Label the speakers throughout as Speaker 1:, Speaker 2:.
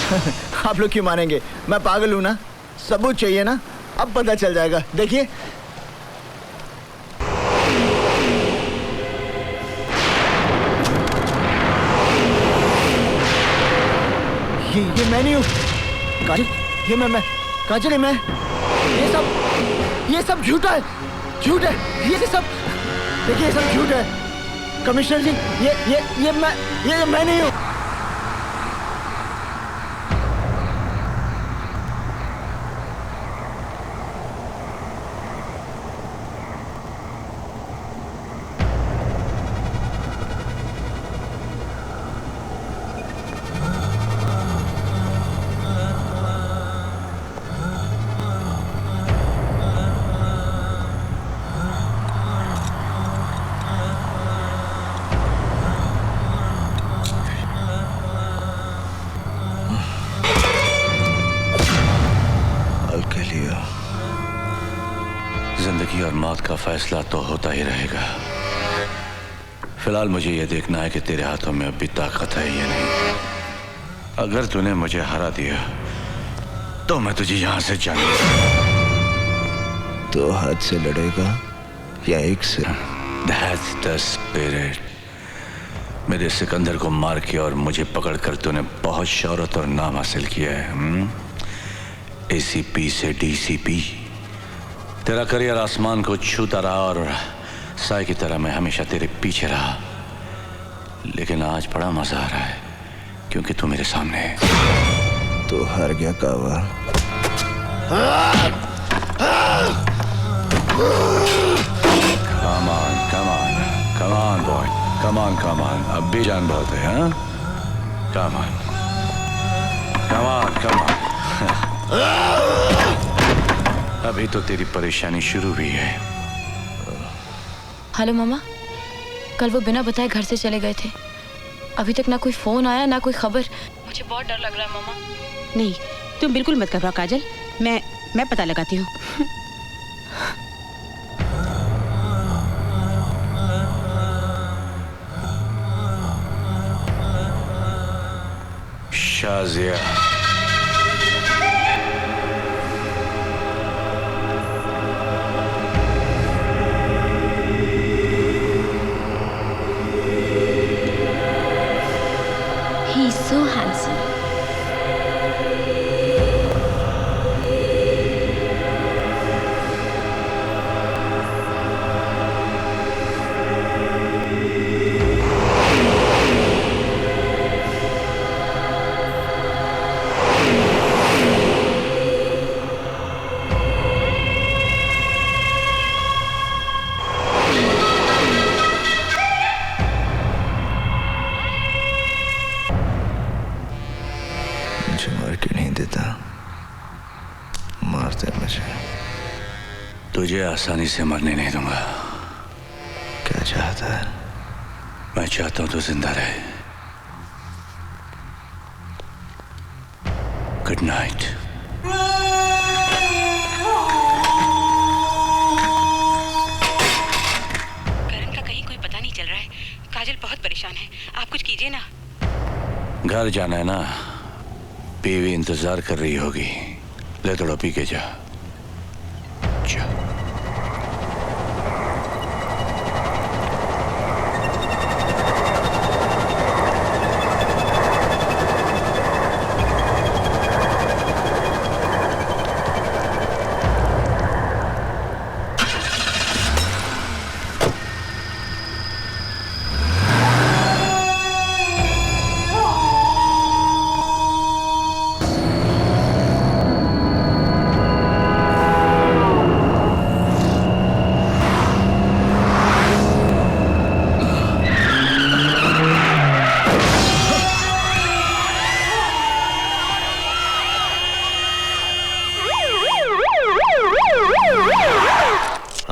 Speaker 1: आप लोग क्यों मानेंगे? मैं पागल हूं ना? सबूत चाहिए ना? अब पता चल जाएगा, देखिए। ये मैं नहीं हूँ काजल, ये मैं काजल, मैं ये सब झूठा है, झूठ है ये सब। देखिए ये सब झूठ है कमिश्नर जी, ये मैं नहीं हूँ।
Speaker 2: जिंदगी और मौत का फैसला तो होता ही रहेगा। फिलहाल मुझे यह देखना है कि तेरे हाथों में अभी ताकत है या नहीं। अगर तूने मुझे हरा दिया तो मैं तुझे यहां से जाने।
Speaker 1: दो हाथ से लड़ेगा या एक से?
Speaker 2: That's the spirit। मेरे सिकंदर को मार के और मुझे पकड़कर तूने बहुत शौहरत और नाम हासिल किया है। ACP से DCP। तेरा करियर आसमान को छूता रहा और साए की तरह मैं हमेशा तेरे पीछे रहा। लेकिन आज बड़ा मजा आ रहा है क्योंकि तू मेरे सामने है।
Speaker 1: तो हार गया कावा।
Speaker 2: Come on, come on, come on boy, come on, come on। अब भी जान बहुत है, हाँ? Come on, come on, come on। अभी तो तेरी परेशानी शुरू हुई है।
Speaker 3: हेलो मामा, कल वो बिना बताए घर से चले गए थे। अभी तक ना कोई फोन आया ना कोई खबर। मुझे बहुत डर लग रहा है मामा।
Speaker 4: नहीं, तुम बिल्कुल मत घबराओ काजल, मैं पता लगाती हूँ।
Speaker 2: Shazia,
Speaker 3: He's so handsome.
Speaker 1: मुझे मार के नहीं देता, मारते मुझे।
Speaker 2: तुझे आसानी से मरने नहीं दूंगा।
Speaker 1: क्या चाहता है?
Speaker 2: मैं चाहता हूं तू जिंदा रहे। Good night.
Speaker 4: करण का कहीं कोई पता नहीं चल रहा है। काजल बहुत परेशान है, आप कुछ कीजिए ना।
Speaker 2: घर जाना है ना, बीवी इंतजार कर रही होगी। ले थोड़ा पी के जा।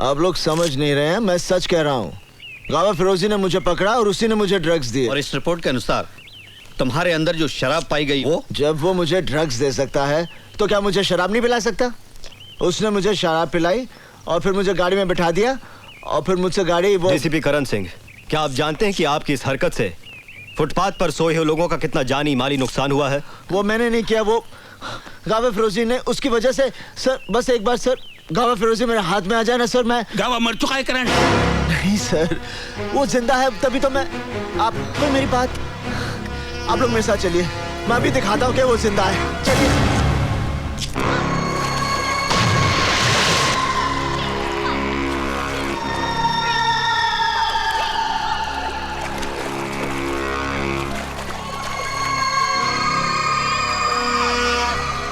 Speaker 1: आप लोग समझ नहीं रहे हैं, मैं सच कह रहा हूँ। गावा फिरोजी ने मुझे पकड़ा और उसी ने मुझे ड्रग्स दिए।
Speaker 5: और इस रिपोर्ट के अनुसार तुम्हारे अंदर जो शराब पाई गई वो?
Speaker 1: जब वो मुझे ड्रग्स दे सकता है तो क्या मुझे शराब नहीं पिला सकता? उसने मुझे शराब पिलाई और फिर मुझे गाड़ी में बिठा दिया और फिर मुझसे गाड़ी वो।
Speaker 6: DCP करण सिंह, क्या आप जानते हैं कि आपकी इस हरकत से
Speaker 5: फुटपाथ पर सोए हुए लोगों का कितना जानी माली नुकसान हुआ है?
Speaker 1: वो मैंने नहीं किया, वो गावा फिरोजी ने, उसकी वजह से। सर बस एक बार सर, गावा फिरोजी मेरे हाथ में आ जाए ना सर, मैं।
Speaker 2: गावा मर चुका है करण।
Speaker 1: नहीं सर, वो जिंदा है, तभी तो मैं। आप कोई मेरी बात, आप लोग मेरे साथ चलिए, मैं अभी दिखाता हूँ कि वो जिंदा है। चलिए।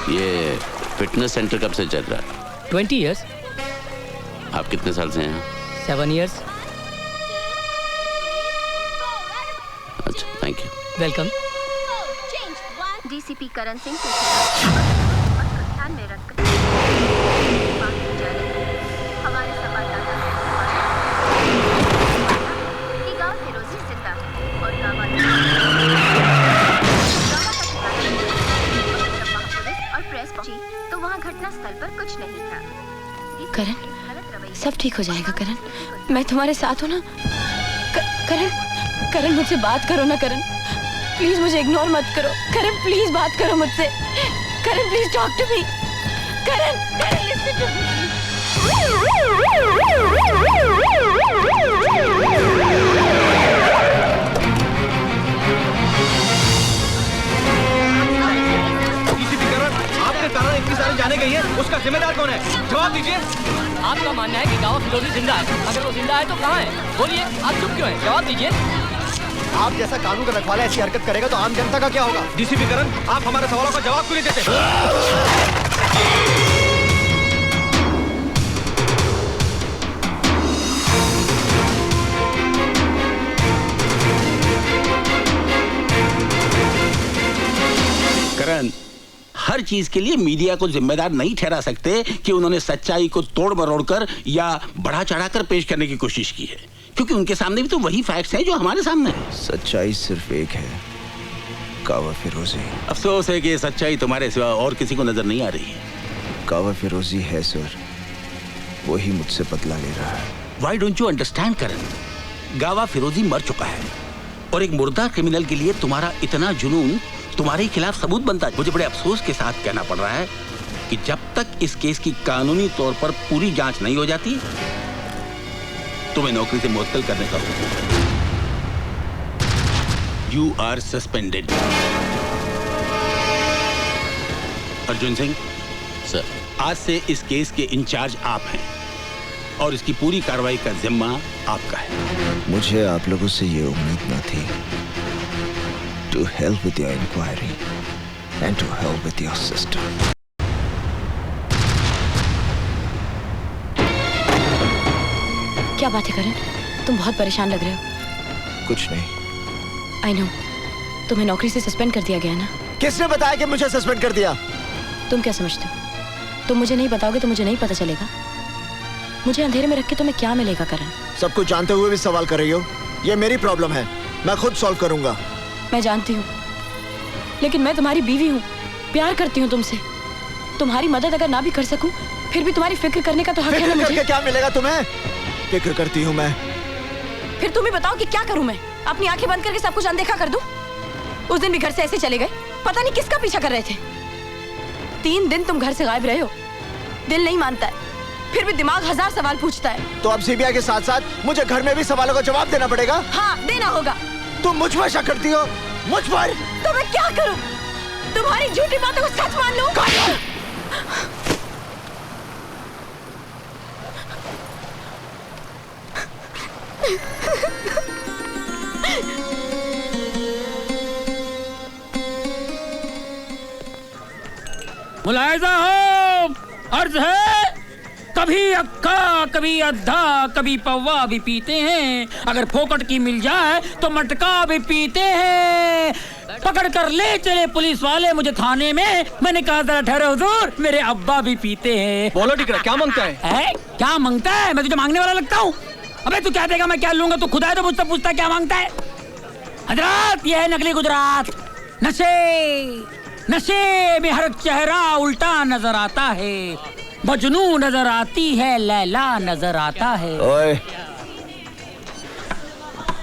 Speaker 6: ये फिटनेस सेंटर कब से चल रहा है?
Speaker 7: 20 years.
Speaker 6: आप कितने साल से हैं?
Speaker 7: 7 years.
Speaker 6: अच्छा, thank you.
Speaker 7: Welcome.
Speaker 8: DCP Karan Singh ध्यान में रखकर हमारे संवाददाता कि गांव फिरोजी जिंदा है और गांव और प्रेस पहुंची तो वहां घटना स्थल पर कुछ नहीं था।
Speaker 3: करण, सब ठीक हो जाएगा करण, मैं तुम्हारे साथ हूँ ना। करण, करण मुझसे बात करो ना करण, प्लीज मुझे इग्नोर मत करो। करण प्लीज बात करो मुझसे। Karan please talk to me. Karan, Karan listen to me.
Speaker 5: आपके कारण इतनी सारी जाने गई है, उसका जिम्मेदार कौन है? जवाब दीजिए।
Speaker 7: आपका मानना है कि गांव फिरोजी जिंदा है, अगर वो जिंदा है तो कहाँ है? बोलिए, आप चुप क्यों हैं? जवाब दीजिए।
Speaker 5: आप जैसा कानून का रखवाला ऐसी हरकत करेगा तो आम जनता का क्या होगा? डीसीपी करण, आप हमारे सवालों का जवाब क्यों नहीं देते?
Speaker 6: करण, हर चीज के लिए मीडिया को जिम्मेदार नहीं ठहरा सकते कि उन्होंने सच्चाई को तोड़ मरोड़ कर या बढ़ा चढ़ाकर पेश करने की कोशिश की है, क्योंकि उनके सामने भी तो वही फैक्ट्स हैं जो हमारे सामने हैं।
Speaker 2: सच्चाई सिर्फ एक है, गावा फिरोजी।
Speaker 6: अफसोस है कि ये सच्चाई तुम्हारे सिवा और किसी को नजर नहीं आ रही है।
Speaker 2: गावा फिरोजी है सर, वही मुझसे बदला ले रहा है।
Speaker 6: Why don't you understand, करण? गावा फिरोजी मर चुका है और एक मुर्दा क्रिमिनल के लिए तुम्हारा इतना जुनून तुम्हारे खिलाफ सबूत बनता है। मुझे बड़े अफसोस के साथ कहना पड़ रहा है कि जब तक इस केस की कानूनी तौर पर पूरी जांच नहीं हो जाती, तुम्हें नौकरी से मुअत्तल करने का हुक्म है। You are suspended. Arjun Singh sir, आज से इस केस के इंचार्ज आप हैं और इसकी पूरी कार्रवाई का जिम्मा आपका है।
Speaker 2: मुझे आप लोगों से ये उम्मीद न थी। To help with your inquiry and to help with your system.
Speaker 3: क्या बात है करण, तुम बहुत परेशान लग रहे हो।
Speaker 2: कुछ नहीं।
Speaker 3: आई नो, तुम्हें नौकरी से सस्पेंड कर दिया गया ना।
Speaker 1: किसने बताया कि मुझे सस्पेंड कर दिया?
Speaker 3: तुम क्या समझते हो? तुम मुझे नहीं बताओगे तो मुझे नहीं पता चलेगा। मुझे अंधेरे में रख के तुम्हें क्या मिलेगा करण?
Speaker 1: सब कुछ जानते हुए भी सवाल कर रही हो। ये मेरी प्रॉब्लम है, मैं खुद सॉल्व करूंगा।
Speaker 3: मैं जानती हूँ, लेकिन मैं तुम्हारी बीवी हूँ, प्यार करती हूँ तुमसे। तुम्हारी मदद अगर ना भी कर सकूं, फिर भी तुम्हारी फिक्र करने का तो हक है ना मुझे।
Speaker 1: करके क्या मिलेगा तुम्हें? फिक्र करती हूँ मैं।
Speaker 3: फिर तुम ही बताओ कि क्या करूं मैं? अपनी आंखें बंद करके सब कुछ अनदेखा कर दूं? उस दिन भी घर से ऐसे चले गए, पता नहीं किसका पीछा कर रहे थे। 3 दिन तुम घर से गायब रहे हो, दिल नहीं मानता है, फिर भी दिमाग 1000 सवाल पूछता है।
Speaker 1: तो अब सीबीआई के साथ साथ मुझे घर में भी सवालों का जवाब देना पड़ेगा?
Speaker 3: हाँ, देना होगा।
Speaker 1: तुम मुझ पर शक करती हो? मुझ पर?
Speaker 3: तो मैं क्या करूं? तुम्हारी झूठी बातों को सच मान लूं?
Speaker 7: मुलायजा हो, अर्ज है, कभी अक्का कभी अद्धा कभी पौवा भी पीते हैं, अगर फोकट की मिल जाए तो मटका भी पीते हैं। पकड़ कर ले चले पुलिस वाले मुझे थाने में, मैंने कहा जरा ठहरो हुजूर, मेरे अब्बा भी पीते हैं।
Speaker 5: बोलो टिकरा, क्या मांगता है?
Speaker 7: क्या मांगता है? मैं तुझे मांगने वाला लगता हूँ? अबे तू क्या देगा, मैं क्या लूंगा? तू खुदा है तो मुझसे पूछता क्या मांगता है? हजरात, ये है नकली गुजरात। नशे में हर चेहरा उल्टा नजर आता है, मजनू नजर आती है, लैला नजर आता है।
Speaker 2: ओए,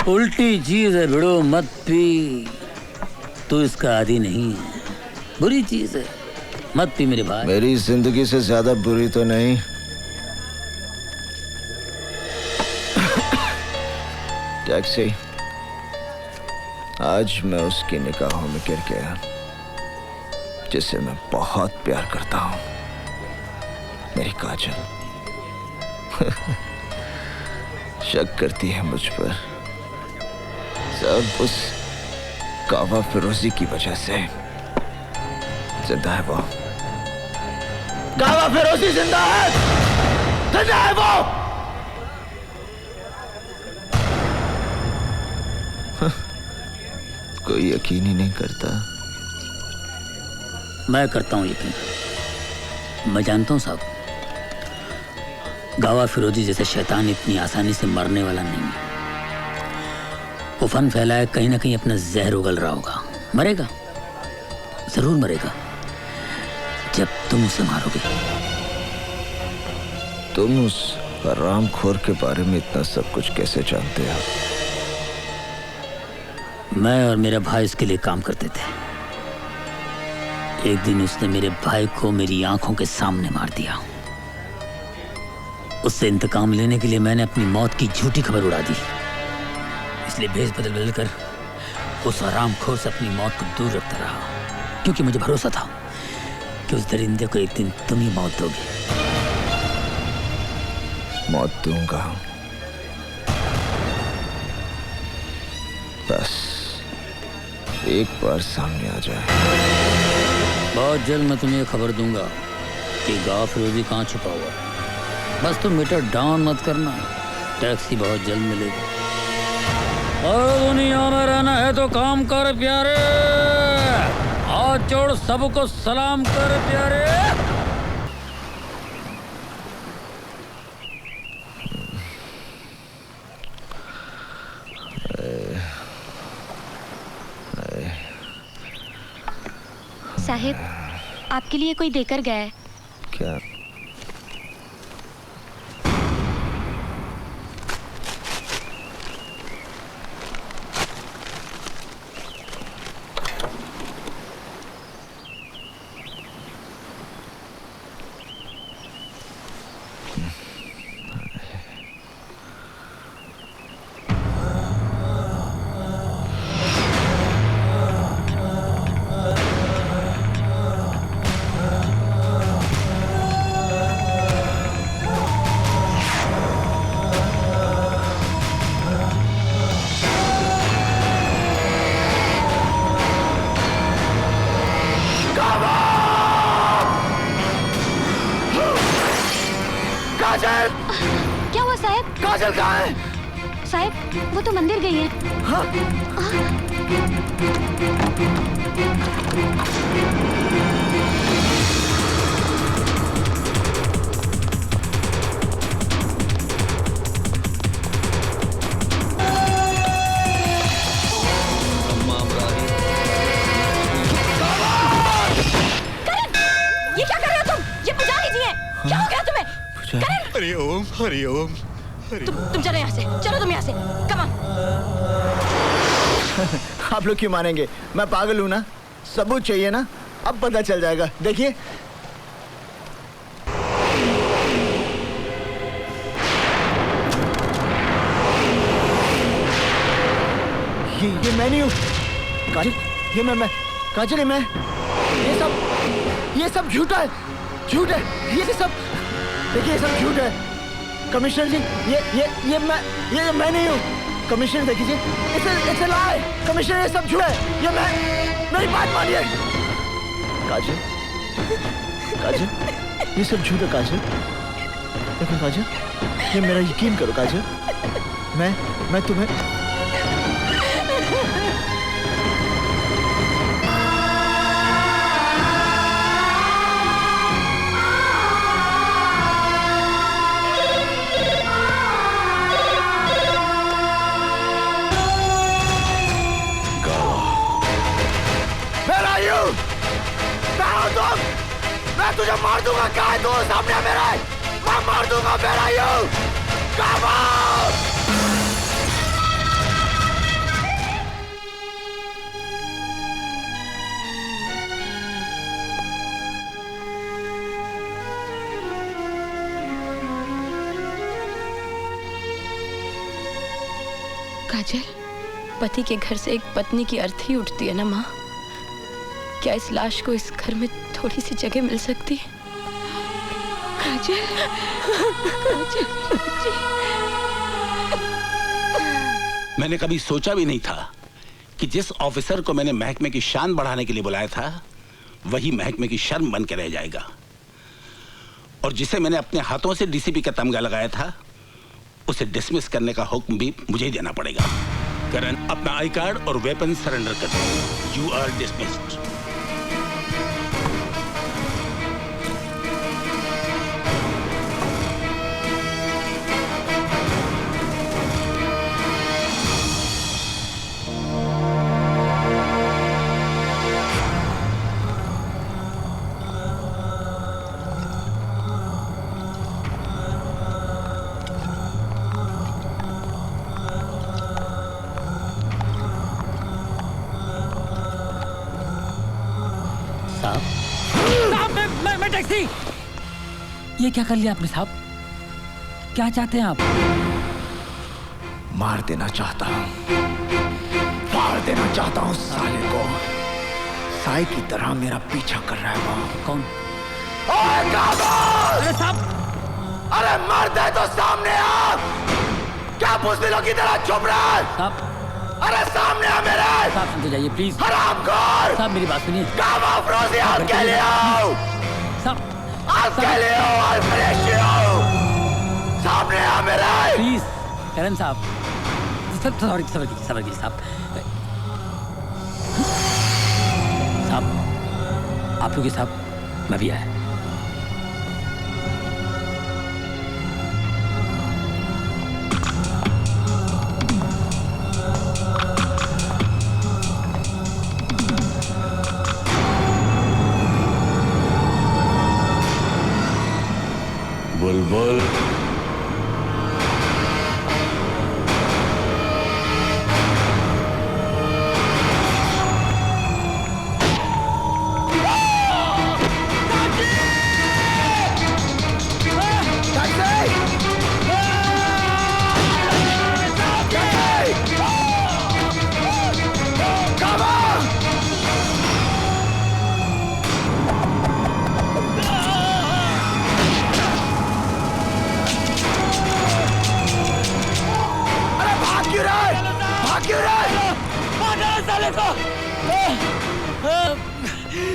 Speaker 7: उल्टी चीज है भिड़ो मत पी। तू इसका आदी नहीं है, बुरी चीज है, मत पी मेरे भाई।
Speaker 1: मेरी जिंदगी से ज्यादा बुरी तो नहीं। टैक्सी। आज मैं उसकी निगाहों में गिर गया जिसे मैं बहुत प्यार करता हूं, मेरी काजल। शक करती है मुझ पर, सब उस कावा फिरोजी की वजह से। जिंदा है वो, कावा फिरोजी जिंदा है, जिंदा है वो। कोई यकीन ही नहीं करता।
Speaker 7: मैं करता हूं यकीन। मैं जानता हूं साहब, गावा फिरोजी जैसे शैतान इतनी आसानी से मरने वाला नहीं है। वो फन फैलाए कहीं ना कहीं अपना जहर उगल रहा होगा। मरेगा, जरूर मरेगा, जब तुम उसे मारोगे।
Speaker 1: तुम उस हरामखोर के बारे में इतना सब कुछ कैसे जानते हो?
Speaker 7: मैं और मेरा भाई इसके लिए काम करते थे। एक दिन उसने मेरे भाई को मेरी आंखों के सामने मार दिया। उससे इंतकाम लेने के लिए मैंने अपनी मौत की झूठी खबर उड़ा दी। इसलिए भेष बदल बदल कर उस हरामखोर से अपनी मौत को दूर रखता रहा, क्योंकि मुझे भरोसा था कि उस दरिंदे को एक दिन तुम ही मौत दोगे।
Speaker 1: मौत दूंगा, बस एक बार सामने आ जाए।
Speaker 7: बहुत जल्द मैं तुम्हें खबर दूंगा कि गावा फिरोजी कहाँ छुपा हुआ है। बस तुम मीटर डाउन मत करना, टैक्सी बहुत जल्द मिलेगी। और दुनिया में रहना है तो काम कर प्यारे, हाथ जोड़ सबको सलाम कर प्यारे।
Speaker 8: साहिब, आपके लिए कोई देकर गया है।
Speaker 1: क्या?
Speaker 8: क्या हुआ साहब?
Speaker 1: काजल कहाँ है?
Speaker 8: साहब, वो तो मंदिर गई है।
Speaker 1: हाँ?
Speaker 3: ये क्या कर रहे हो तुम? ये बुझा लीजिए। क्या हो गया तुम्हें?
Speaker 1: हरिओम हरिओम।
Speaker 3: तुम चलो यहाँ से, चलो तुम यहाँ से, कम ऑन।
Speaker 1: आप लोग क्यों मानेंगे? मैं पागल हूं ना? सबूत चाहिए ना? अब पता चल जाएगा, देखिए। ये मैं नहीं हूँ काजल, ये मैं काजल, ये मैं। ये सब झूठा है, झूठ है ये सब। देखिए ये सब झूठ है कमिश्नर जी। ये मैं नहीं हूँ कमिश्नर। देखिए इट्स अ लाई कमिश्नर, ये सब झूठ है। ये मैं, मेरी बात मानिए काजल। काजल ये सब झूठ है काजल। देखो काजल, ये मेरा यकीन करो काजल। मैं तुम्हें मैं तुझे मार दूंगा। क्या है तू सामने मेरा? मैं मार दूंगा मेरा यू।
Speaker 3: काजल, पति के घर से एक पत्नी की अर्थी उठती है ना माँ। क्या इस लाश को इस घर में थोड़ी सी जगह मिल सकती है? काजल, काजल।
Speaker 6: मैंने कभी सोचा भी नहीं था कि जिस ऑफिसर को मैंने महकमे की शान बढ़ाने के लिए बुलाया था वही महकमे की शर्म बन के रह जाएगा, और जिसे मैंने अपने हाथों से डीसीपी का तमगा लगाया था उसे डिसमिस करने का हुक्म भी मुझे ही देना पड़ेगा। करण, अपना आई कार्ड और वेपन सरेंडर कर दो। You are dismissed.
Speaker 7: मैं टैक्सी। ये क्या कर लिया आपने साहब? क्या चाहते हैं आप?
Speaker 1: मार देना चाहता हूँ, मार देना चाहता हूँ साले को। साई की तरह मेरा पीछा कर रहा है वो।
Speaker 7: कौन?
Speaker 1: ओए काबुल!
Speaker 7: अरे साहब!
Speaker 1: अरे मर दे तो सामने आ! क्या बुज़दिलों की तरह चुप रहा है?
Speaker 7: साहब!
Speaker 1: अरे सामने आ मेरे!
Speaker 7: साहब सुनते जाइए प्लीज।
Speaker 1: हरामखोर!
Speaker 7: साहब मेरी बात सुनिए।
Speaker 1: काम ऑफ रोज़ी आप के लिए आओ!
Speaker 7: साहब!
Speaker 1: आप के लिए आओ, आप फ्रेश आओ! सामने आ मेरे!
Speaker 7: प्लीज करण साहब, सबर कीजिए साहब। साहब आप लोग साहब, मैं भी आया।
Speaker 2: बुलबुल,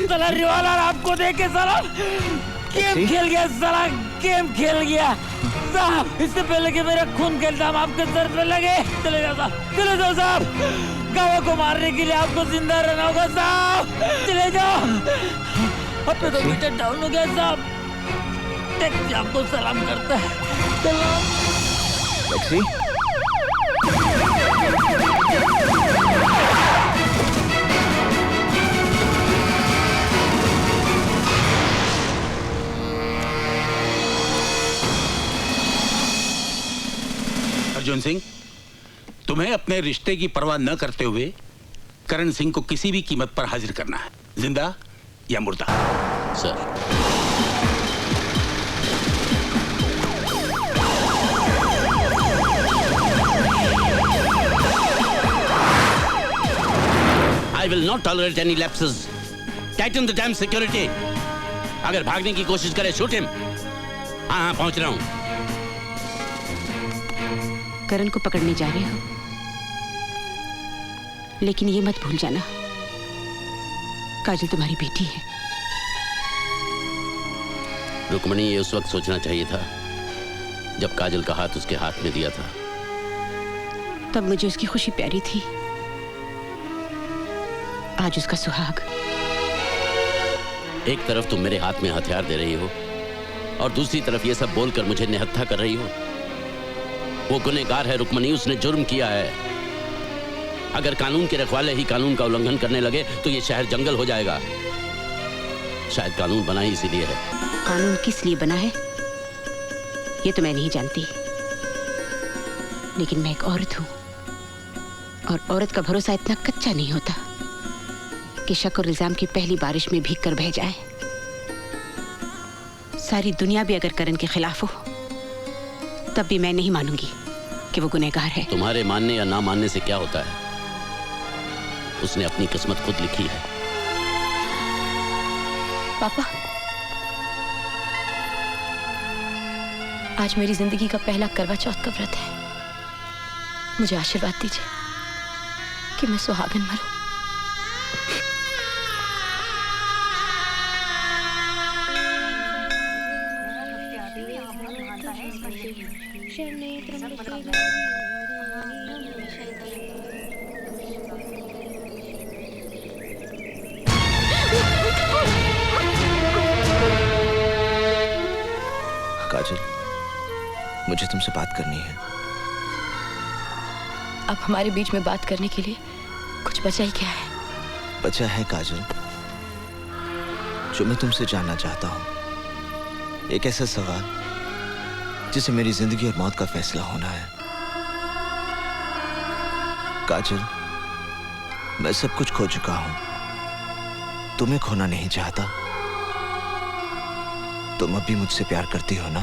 Speaker 7: साला रिवालर आपको देख के साला गेम खेल गया, साला गेम खेल गया साहब। इससे पहले कि मेरा खून का इल्जाम आपके सर पे लगे, चले जाओ साहब, चले जाओ साहब। गावा को मारने के लिए आपको जिंदा रहना होगा साहब, चले जाओ। अब तो मीटर डाउन हो गया साहब। टैक्सी आपको सलाम करता है। सलाम।
Speaker 1: टैक्सी?
Speaker 6: अर्जुन सिंह, तुम्हें अपने रिश्ते की परवाह न करते हुए करण सिंह को किसी भी कीमत पर हाजिर करना है, जिंदा या मुर्दा।
Speaker 9: Sir. I will not tolerate any lapses. Tighten the damn security. अगर भागने की कोशिश करे, shoot him. हाँ, पहुंच रहा हूं।
Speaker 4: करण को पकड़ने जा रहे हो, लेकिन ये मत भूल जाना काजल तुम्हारी बेटी है।
Speaker 9: रुक्मणी, ये उस वक्त सोचना चाहिए था जब काजल का हाथ उसके हाथ में दिया था।
Speaker 4: तब मुझे उसकी खुशी प्यारी थी, आज उसका सुहाग।
Speaker 9: एक तरफ तुम मेरे हाथ में हथियार दे रही हो और दूसरी तरफ ये सब बोलकर मुझे निहत्था कर रही हो। वो गुनहगार है रुक्मणी, उसने जुर्म किया है। अगर कानून के रखवाले ही कानून का उल्लंघन करने लगे तो ये शहर जंगल हो जाएगा। शायद कानून बना ही इसीलिए है।
Speaker 4: कानून किस लिए बना है ये तो मैं नहीं जानती, लेकिन मैं एक औरत हूं और औरत का भरोसा इतना कच्चा नहीं होता कि शक और इल्जाम की पहली बारिश में भीग कर बह जाए। सारी दुनिया भी अगर करण के खिलाफ हो तब भी मैं नहीं मानूंगी कि कि वो गुनहगार है।
Speaker 9: तुम्हारे मानने या ना मानने से क्या होता है? उसने अपनी किस्मत खुद लिखी है।
Speaker 3: पापा, आज मेरी जिंदगी का पहला करवा चौथ का व्रत है। मुझे आशीर्वाद दीजिए कि मैं सुहागन मरूं।
Speaker 1: काजल, मुझे तुमसे बात करनी है।
Speaker 3: अब हमारे बीच में बात करने के लिए कुछ बचा ही क्या है?
Speaker 1: बचा है काजल, जो मैं तुमसे जानना चाहता हूं। एक ऐसा सवाल जिसे मेरी जिंदगी और मौत का फैसला होना है। काजल, मैं सब कुछ खो चुका हूं, तुम्हें खोना नहीं चाहता। तुम अभी मुझसे प्यार करती हो ना?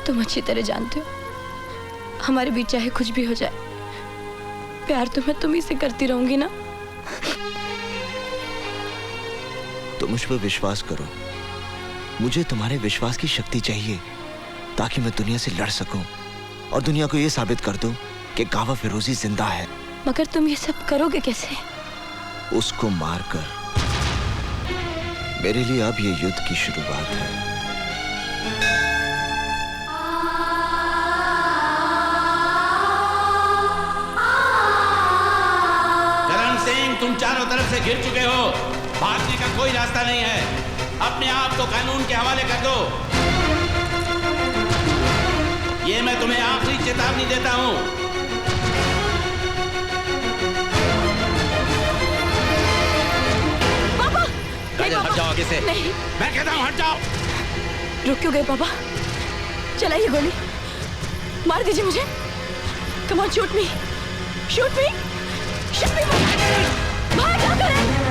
Speaker 3: तुम अच्छी तरह जानते हो हमारे बीच चाहे कुछ भी हो जाए, प्यार तो मैं तुम्ही से करती रहूंगी ना।
Speaker 1: तो मुझ पर विश्वास करो। मुझे तुम्हारे विश्वास की शक्ति चाहिए ताकि मैं दुनिया से लड़ सकूं और दुनिया को यह साबित कर दूं कि गावा फिरोजी जिंदा है।
Speaker 3: मगर तुम ये सब करोगे कैसे?
Speaker 1: उसको मारकर। मेरे लिए अब ये युद्ध की शुरुआत है।
Speaker 9: करण सिंह, तुम चारों तरफ से घिर चुके हो। भागने का कोई रास्ता नहीं है। अपने आप को कानून के हवाले कर दो। ये मैं तुम्हें आखिरी चेतावनी देता हूं। काजल, हट जाओ आगे से।
Speaker 3: नहीं,
Speaker 9: मैं कहता हूं हट जाओ।
Speaker 3: रुक क्यों गए पापा? चलाइए गोली, मार दीजिए मुझे। Come on, shoot me, shoot me, shoot मी। बाहर जाओ करण।